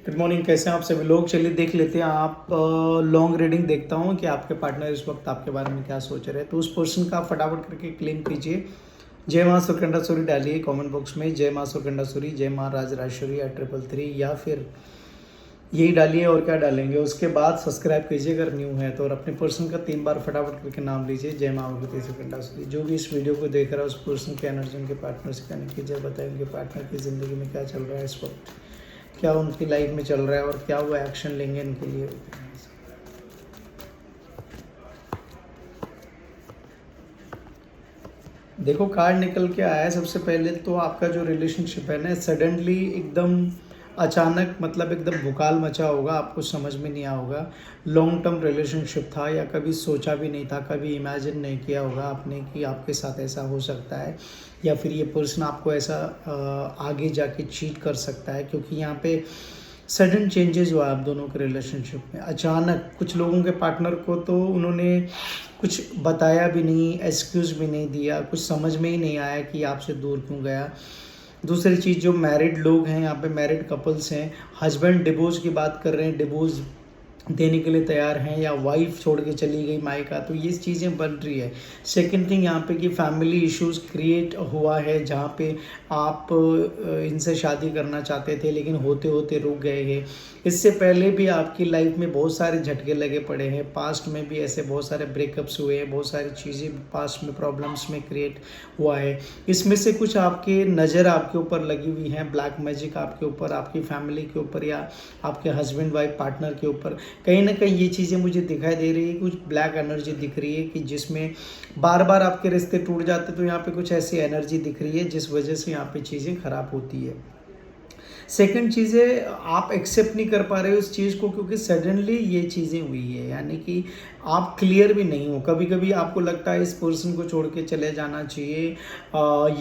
Good morning. कैसे हैं आप सभी लोग? चलिए देख लेते हैं। आप लॉन्ग रीडिंग देखता हूँ कि आपके पार्टनर इस वक्त आपके बारे में क्या सोच रहे हैं। तो उस पर्सन का फटाफट करके क्लेम कीजिए। जय माँ सुरकंडासुरी डालिए कमेंट बॉक्स में, जय माँ सुरकंडासुरी, जय माँ राजराजेश्वरी या 333 या फिर यही डालिए। और क्या डालेंगे उसके बाद सब्सक्राइब कीजिए अगर न्यू है तो, और अपने पर्सन का 3 बार फटाफट करके नाम लीजिए। जय माँ भगवती सुरकंडासुरी। जो भी इस वीडियो को देख रहा है उस पर्सन के एनर्जी उनके पार्टनर से कनेक्ट कीजिए। बताएं उनके पार्टनर की ज़िंदगी में क्या चल रहा है इस वक्त, क्या उनकी लाइफ में चल रहा है और क्या वो एक्शन लेंगे इनके लिए। देखो कार्ड निकल के आया है। सबसे पहले तो आपका जो रिलेशनशिप है ना, सडनली एकदम अचानक, मतलब एकदम भूकाल मचा होगा, आपको समझ में नहीं आया होगा। लॉन्ग टर्म रिलेशनशिप था या कभी सोचा भी नहीं था, कभी इमेजिन नहीं किया होगा आपने कि आपके साथ ऐसा हो सकता है, या फिर ये पर्सन आपको ऐसा आगे जाके चीट कर सकता है। क्योंकि यहाँ पे सडन चेंजेस हुआ आप दोनों के रिलेशनशिप में अचानक। कुछ लोगों के पार्टनर को तो उन्होंने कुछ बताया भी नहीं, एक्सक्यूज़ भी नहीं दिया, कुछ समझ में ही नहीं आया कि आपसे दूर क्यों गया। दूसरी चीज़, जो मैरिड लोग हैं यहाँ पे, मैरिड कपल्स हैं, हस्बैंड डिवोर्स की बात कर रहे हैं, डिवोर्स देने के लिए तैयार हैं, या वाइफ छोड़ के चली गई मायका, तो ये चीज़ें बन रही है। सेकंड थिंग यहाँ पे कि फैमिली इश्यूज क्रिएट हुआ है, जहाँ पे आप इनसे शादी करना चाहते थे लेकिन होते होते रुक गए हैं। इससे पहले भी आपकी लाइफ में बहुत सारे झटके लगे पड़े हैं, पास्ट में भी ऐसे बहुत सारे ब्रेकअप्स हुए हैं, बहुत सारी चीज़ें पास्ट में प्रॉब्लम्स में क्रिएट हुआ है। इसमें से कुछ आपके नज़र आपके ऊपर लगी हुई हैं, ब्लैक मैजिक आपके ऊपर, आपकी फैमिली के ऊपर या आपके हस्बैंड वाइफ पार्टनर के ऊपर। कहीं ना कहीं ये चीज़ें मुझे दिखाई दे रही है, कुछ ब्लैक एनर्जी दिख रही है कि जिसमें बार बार आपके रिश्ते टूट जाते। तो यहाँ पे कुछ ऐसी एनर्जी दिख रही है जिस वजह से यहाँ पे चीज़ें खराब होती है। सेकंड चीज़ है, आप एक्सेप्ट नहीं कर पा रहे हो उस चीज़ को, क्योंकि सडनली ये चीज़ें हुई है, यानी कि आप क्लियर भी नहीं हो। कभी कभी आपको लगता है इस पर्सन को छोड़ के चले जाना चाहिए,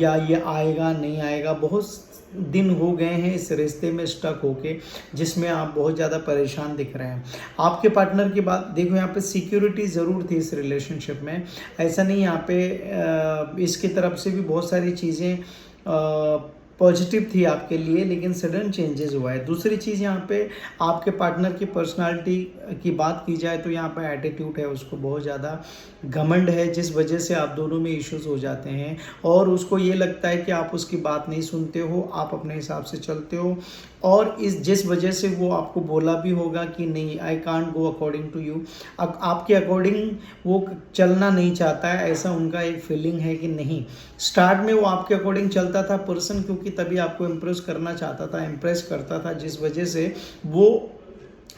या ये आएगा नहीं आएगा। बहुत दिन हो गए हैं इस रिश्ते में स्टक होके, जिसमें आप बहुत ज़्यादा परेशान दिख रहे हैं। आपके पार्टनर की बात देखो, यहाँ पे सिक्योरिटी ज़रूर थी इस रिलेशनशिप में, ऐसा नहीं। यहाँ पे इसकी तरफ से भी बहुत सारी चीज़ें पॉजिटिव थी आपके लिए, लेकिन सडन चेंजेस हुआ है। दूसरी चीज़, यहाँ पे आपके पार्टनर की पर्सनालिटी की बात की जाए तो यहाँ पे एटीट्यूड है, उसको बहुत ज़्यादा घमंड है, जिस वजह से आप दोनों में इश्यूज हो जाते हैं। और उसको ये लगता है कि आप उसकी बात नहीं सुनते हो, आप अपने हिसाब से चलते हो, और जिस वजह से वो आपको बोला भी होगा कि नहीं, I can't go according to you. अब आपके अकॉर्डिंग वो चलना नहीं चाहता है, ऐसा उनका एक फीलिंग है कि नहीं। स्टार्ट में वो आपके अकॉर्डिंग चलता था पर्सन, क्योंकि तभी आपको इम्प्रेस करना चाहता था, इम्प्रेस करता था, जिस वजह से वो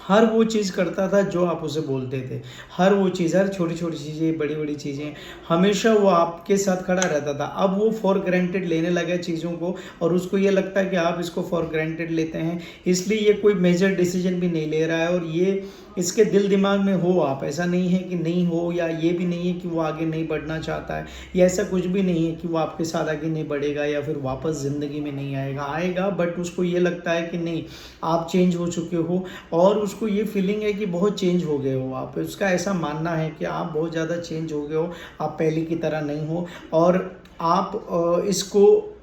हर वो चीज़ करता था जो आप उसे बोलते थे। हर वो चीज़, हर छोटी छोटी चीज़ें, बड़ी बड़ी चीज़ें, हमेशा वो आपके साथ खड़ा रहता था। अब वो फॉर ग्रांटेड लेने लगा चीज़ों को, और उसको ये लगता है कि आप इसको फॉर ग्रांटेड लेते हैं, इसलिए ये कोई मेजर डिसीजन भी नहीं ले रहा है। और ये इसके दिल दिमाग में हो आप, ऐसा नहीं है कि नहीं हो, या ये भी नहीं है कि वो आगे नहीं बढ़ना चाहता है, या ऐसा कुछ भी नहीं है कि वो आपके साथ आगे नहीं बढ़ेगा या फिर वापस ज़िंदगी में नहीं आएगा। आएगा, बट उसको ये लगता है कि नहीं, आप चेंज हो चुके हो, और उसको ये फीलिंग है कि बहुत चेंज हो गए हो आप। उसका ऐसा मानना है कि आप बहुत ज़्यादा चेंज हो गए हो, आप पहले की तरह नहीं हो, और आप इसको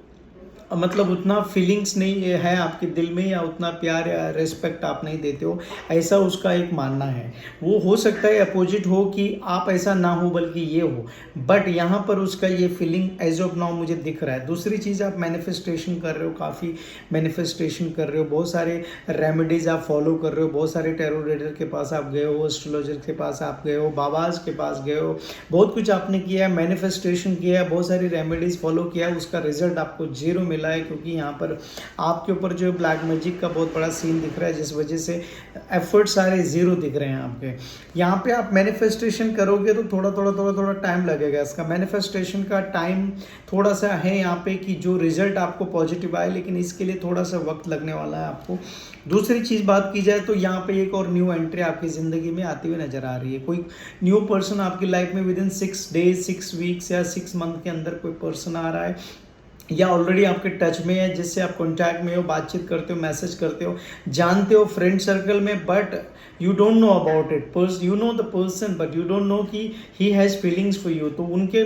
मतलब उतना फीलिंग्स नहीं है आपके दिल में, या उतना प्यार या रिस्पेक्ट आप नहीं देते हो, ऐसा उसका एक मानना है। वो हो सकता है अपोजिट हो कि आप ऐसा ना हो बल्कि ये हो, बट यहाँ पर उसका ये फीलिंग एज ऑफ नाउ मुझे दिख रहा है। दूसरी चीज़, आप मैनिफेस्टेशन कर रहे हो, काफ़ी मैनिफेस्टेशन कर रहे हो, बहुत सारे रेमेडीज़ आप फॉलो कर रहे हो, बहुत सारे टैरो रीडर के पास आप गए हो, एस्ट्रोलॉजर के पास आप गए हो, बाबाज के पास गए हो, बहुत कुछ आपने किया है, मैनिफेस्टेशन किया है, बहुत सारी रेमेडीज़ फॉलो किया है, उसका रिजल्ट आपको जीरो मिला है। क्योंकि यहाँ पर आपके ऊपर जो ब्लैक मैजिक का बहुत बड़ा सीन दिख रहा है, जिस वजह से एफर्ट सारे जीरो दिख रहे हैं आपके। यहाँ पे आप मैनिफेस्टेशन करोगे तो थोड़ा टाइम लगेगा। इसका मैनिफेस्टेशन का टाइम थोड़ा सा है यहाँ पे कि जो रिजल्ट आपको पॉजिटिव आए, लेकिन इसके लिए थोड़ा सा वक्त लगने वाला है आपको। दूसरी चीज़ बात की जाए तो यहाँ पे एक और न्यू एंट्री आपकी ज़िंदगी में आती हुई नजर आ रही है। कोई न्यू पर्सन आपकी लाइफ में विद इन 6 days, 6 weeks या 6 month के अंदर कोई पर्सन आ रहा है, या ऑलरेडी आपके टच में है, जिससे आप कांटेक्ट में हो, बातचीत करते हो, मैसेज करते हो, जानते हो फ्रेंड सर्कल में, but you don't know about it. You know the person but you don't know कि he has feelings for you. तो उनके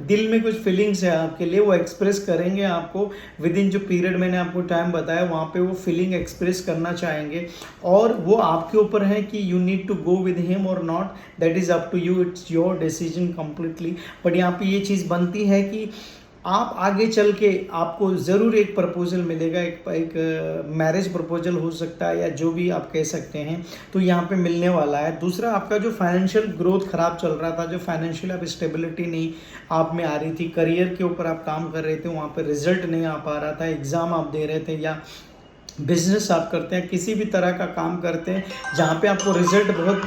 दिल में कुछ फीलिंग्स है आपके लिए, वो एक्सप्रेस करेंगे आपको विद इन जो पीरियड मैंने आपको टाइम बताया, वहाँ पे वो फीलिंग एक्सप्रेस करना चाहेंगे, और वो आपके ऊपर है कि you need to go with him और not, that is up to you, it's your decision completely. But यहाँ पे ये चीज़ बनती है कि आप आगे चल के आपको ज़रूर एक प्रपोजल मिलेगा, एक मैरिज प्रपोजल हो सकता है, या जो भी आप कह सकते हैं, तो यहाँ पे मिलने वाला है। दूसरा, आपका जो फाइनेंशियल ग्रोथ खराब चल रहा था, जो फाइनेंशियल अब स्टेबिलिटी नहीं आप में आ रही थी, करियर के ऊपर आप काम कर रहे थे, वहाँ पे रिजल्ट नहीं आ पा रहा था, एग्ज़ाम आप दे रहे थे, या बिजनेस आप करते हैं, किसी भी तरह का काम करते हैं जहाँ पे आपको रिजल्ट बहुत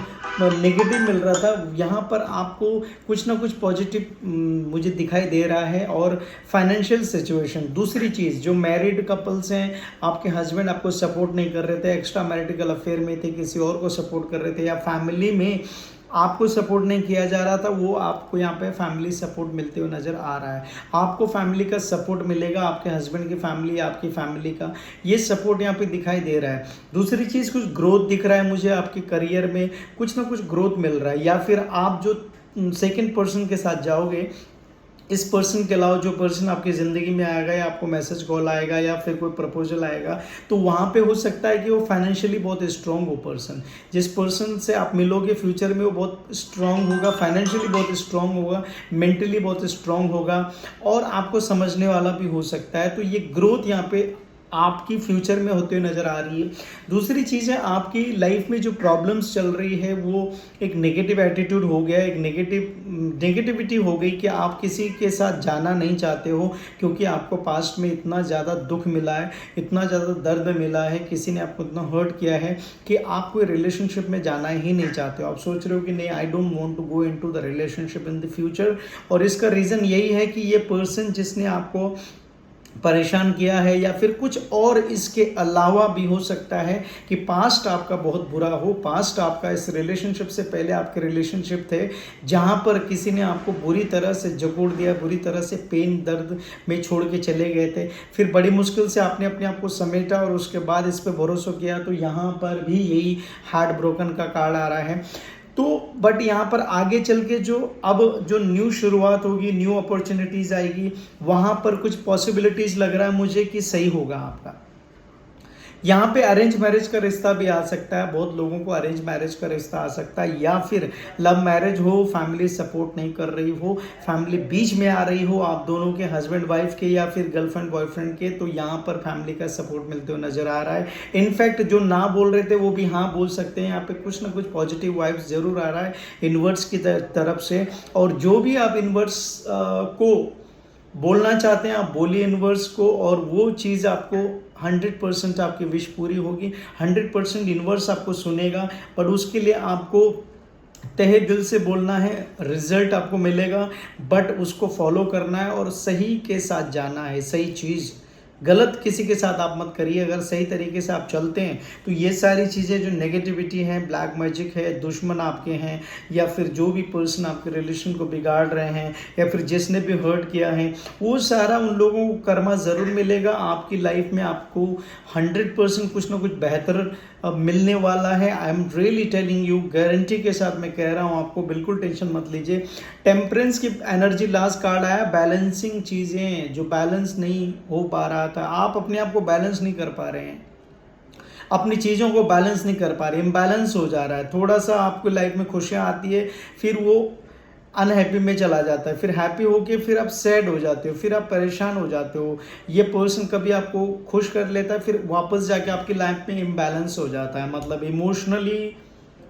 नेगेटिव मिल रहा था, यहाँ पर आपको कुछ ना कुछ पॉजिटिव मुझे दिखाई दे रहा है। और फाइनेंशियल सिचुएशन, दूसरी चीज़, जो मैरिड कपल्स हैं, आपके हस्बैंड आपको सपोर्ट नहीं कर रहे थे, एक्स्ट्रा मैरिटिकल अफेयर में थे, किसी और को सपोर्ट कर रहे थे, या फैमिली में आपको सपोर्ट नहीं किया जा रहा था, वो आपको यहाँ पे फैमिली सपोर्ट मिलते हुए नज़र आ रहा है। आपको फैमिली का सपोर्ट मिलेगा, आपके हस्बैंड की फैमिली, आपकी फैमिली का ये सपोर्ट यहाँ पे दिखाई दे रहा है। दूसरी चीज़, कुछ ग्रोथ दिख रहा है मुझे आपके करियर में, कुछ ना कुछ ग्रोथ मिल रहा है, या फिर आप जो सेकेंड पर्सन के साथ जाओगे, इस पर्सन के अलावा जो पर्सन आपकी ज़िंदगी में आएगा, या आपको मैसेज कॉल आएगा, या फिर कोई प्रपोजल आएगा, तो वहाँ पे हो सकता है कि वो फाइनेंशियली बहुत स्ट्रांग हो पर्सन। जिस पर्सन से आप मिलोगे फ्यूचर में, वो बहुत स्ट्रांग होगा, फाइनेंशियली बहुत स्ट्रांग होगा, मेंटली बहुत स्ट्रांग होगा, और आपको समझने वाला भी हो सकता है। तो ये ग्रोथ यहाँ पे आपकी फ्यूचर में होते हुए नज़र आ रही है। दूसरी चीज़ है, आपकी लाइफ में जो प्रॉब्लम्स चल रही है, वो एक नेगेटिव एटीट्यूड हो गया, एक नेगेटिविटी हो गई कि आप किसी के साथ जाना नहीं चाहते हो, क्योंकि आपको पास्ट में इतना ज़्यादा दुख मिला है, इतना ज़्यादा दर्द मिला है, किसी ने आपको इतना हर्ट किया है कि आप कोई रिलेशनशिप में जाना ही नहीं चाहते हो। आप सोच रहे हो कि नहीं, I don't want to go into the relationship in the future. और इसका रीज़न यही है कि ये पर्सन जिसने आपको परेशान किया है, या फिर कुछ और इसके अलावा भी हो सकता है कि पास्ट आपका बहुत बुरा हो, पास्ट आपका, इस रिलेशनशिप से पहले आपके रिलेशनशिप थे जहां पर किसी ने आपको बुरी तरह से जकड़ दिया, बुरी तरह से पेन दर्द में छोड़ के चले गए थे, फिर बड़ी मुश्किल से आपने अपने आप को समेटा और उसके बाद इस पर भरोसा किया, तो यहाँ पर भी यही हार्ट ब्रोकन का कार्ड आ रहा है। तो बट यहाँ पर आगे चल के जो न्यू शुरुआत होगी, न्यू अपॉर्चुनिटीज़ आएगी, वहाँ पर कुछ पॉसिबिलिटीज़ लग रहा है मुझे कि सही होगा आपका। यहाँ पे अरेंज मैरिज का रिश्ता भी आ सकता है, बहुत लोगों को अरेंज मैरिज का रिश्ता आ सकता है, या फिर लव मैरिज हो, फैमिली सपोर्ट नहीं कर रही हो, फैमिली बीच में आ रही हो, आप दोनों के हस्बैंड वाइफ के, या फिर गर्लफ्रेंड बॉयफ्रेंड के, तो यहाँ पर फैमिली का सपोर्ट मिलते हुए नजर आ रहा है। इनफैक्ट जो ना बोल रहे थे वो भी हाँ बोल सकते हैं, यहाँ पे कुछ ना कुछ पॉजिटिव वाइब्स जरूर आ रहा है इनवर्स की तरफ से। और जो भी आप इनवर्स को बोलना चाहते हैं, आप बोलिए इनवर्स को, और वो चीज़ आपको 100% आपकी विश पूरी होगी, 100% यूनिवर्स आपको सुनेगा। पर उसके लिए आपको तहे दिल से बोलना है, रिजल्ट आपको मिलेगा, बट उसको फॉलो करना है और सही के साथ जाना है। सही चीज़, गलत किसी के साथ आप मत करिए। अगर सही तरीके से आप चलते हैं तो ये सारी चीज़ें जो नेगेटिविटी है, ब्लैक मैजिक है, दुश्मन आपके हैं, या फिर जो भी पर्सन आपके रिलेशन को बिगाड़ रहे हैं, या फिर जिसने भी हर्ट किया है, वो सारा उन लोगों को कर्मा ज़रूर मिलेगा। आपकी लाइफ में आपको 100% कुछ ना कुछ बेहतर मिलने वाला है। I am really telling you, guarantee के साथ मैं कह रहा हूँ आपको, बिल्कुल टेंशन मत लीजिए। टेम्परेंस की एनर्जी लास्ट कार्ड आया, बैलेंसिंग चीज़ें, जो बैलेंस नहीं हो पा रहा था, आप अपने आप को बैलेंस नहीं कर पा रहे हैं, अपनी चीज़ों को बैलेंस नहीं कर पा रहे, इम्बैलेंस हो जा रहा है। थोड़ा सा आपको लाइफ में खुशियाँ आती है, फिर वो अनहैप्पी में चला जाता है, फिर हैप्पी होके फिर आप सैड हो जाते हो, फिर आप परेशान हो जाते हो। ये पर्सन कभी आपको खुश कर लेता है, फिर वापस जाके आपकी लाइफ में इम्बैलेंस हो जाता है, मतलब इमोशनली,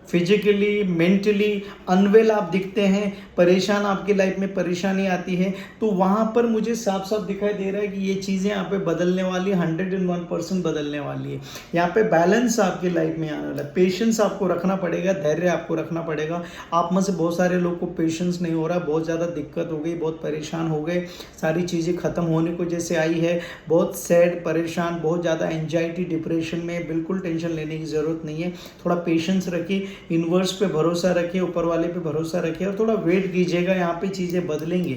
फिजिकली, मेंटली अनवेल आप दिखते हैं, परेशान, आपकी लाइफ में परेशानी आती है। तो वहाँ पर मुझे साफ साफ दिखाई दे रहा है कि ये चीज़ें यहाँ पे बदलने वाली, 101% बदलने वाली है। यहाँ पे बैलेंस आपकी लाइफ में आने वाला है। पेशेंस आपको रखना पड़ेगा, धैर्य आपको रखना पड़ेगा। आप में से बहुत सारे लोग को पेशेंस नहीं हो रहा, बहुत ज़्यादा दिक्कत हो गई, बहुत परेशान हो गए, सारी चीज़ें ख़त्म होने को जैसे आई है, बहुत सैड, परेशान, बहुत ज़्यादा एंजाइटी, डिप्रेशन में। बिल्कुल टेंशन लेने की ज़रूरत नहीं है, थोड़ा पेशेंस रखिए, यूनिवर्स पे भरोसा रखिए, ऊपर वाले पे भरोसा रखिए, और थोड़ा वेट कीजिएगा, यहाँ पे चीज़ें बदलेंगे।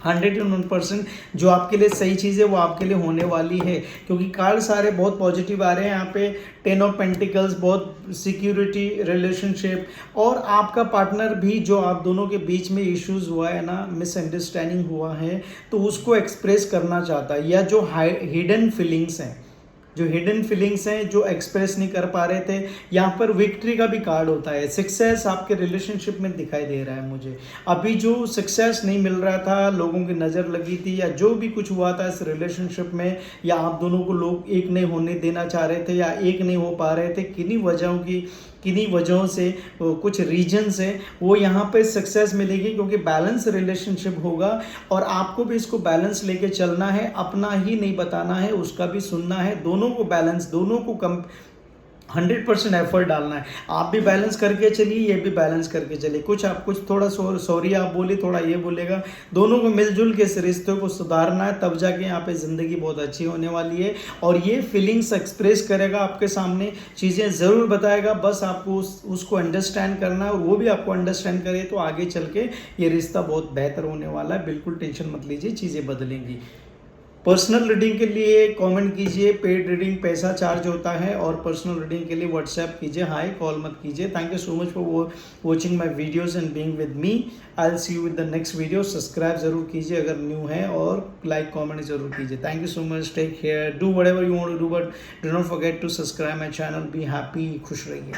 101% जो आपके लिए सही चीज़ है वो आपके लिए होने वाली है, क्योंकि कार्ड सारे बहुत पॉजिटिव आ रहे हैं यहाँ पे। 10 ऑफ पेंटिकल्स, बहुत सिक्योरिटी, रिलेशनशिप, और आपका पार्टनर भी जो आप दोनों के बीच में इश्यूज हुआ है ना, मिसअंडरस्टैंडिंग हुआ है, तो उसको एक्सप्रेस करना चाहता है, या जो हिडन फीलिंग्स हैं, जो हिडन फीलिंग्स हैं जो एक्सप्रेस नहीं कर पा रहे थे, यहाँ पर विक्ट्री का भी कार्ड होता है। सक्सेस आपके रिलेशनशिप में दिखाई दे रहा है मुझे। अभी जो सक्सेस नहीं मिल रहा था, लोगों की नज़र लगी थी, या जो भी कुछ हुआ था इस रिलेशनशिप में, या आप दोनों को लोग एक नहीं होने देना चाह रहे थे, या एक नहीं हो पा रहे थे, किन्हीं वजहों से, कुछ रीजन से, वो यहाँ पे सक्सेस मिलेगी, क्योंकि बैलेंस रिलेशनशिप होगा। और आपको भी इसको बैलेंस लेके चलना है, अपना ही नहीं बताना है, उसका भी सुनना है, दोनों को बैलेंस, दोनों को 100% एफर्ट डालना है। आप भी बैलेंस करके चलिए, ये भी बैलेंस करके चलिए। कुछ थोड़ा सॉरी आप बोली, थोड़ा ये बोलेगा, दोनों को मिलजुल के इस रिश्ते को सुधारना है, तब जाके यहाँ पे ज़िंदगी बहुत अच्छी होने वाली है। और ये फीलिंग्स एक्सप्रेस करेगा आपके सामने, चीज़ें ज़रूर बताएगा, बस आपको उसको अंडरस्टैंड करना है, और वो भी आपको अंडरस्टैंड करे, तो आगे चल के ये रिश्ता बहुत बेहतर होने वाला है। बिल्कुल टेंशन मत लीजिए, चीज़ें बदलेंगी। पर्सनल रीडिंग के लिए कमेंट कीजिए, पेड रीडिंग पैसा चार्ज होता है, और पर्सनल रीडिंग के लिए व्हाट्सएप कीजिए, हाय कॉल मत कीजिए। Thank you so much for watching my videos and being with me. I will see you with the next video. Subscribe जरूर कीजिए अगर न्यू है, और लाइक कमेंट जरूर कीजिए। Thank you so much, take care, do whatever you want to do, but do not forget to subscribe my channel. Be happy, खुश रहिए।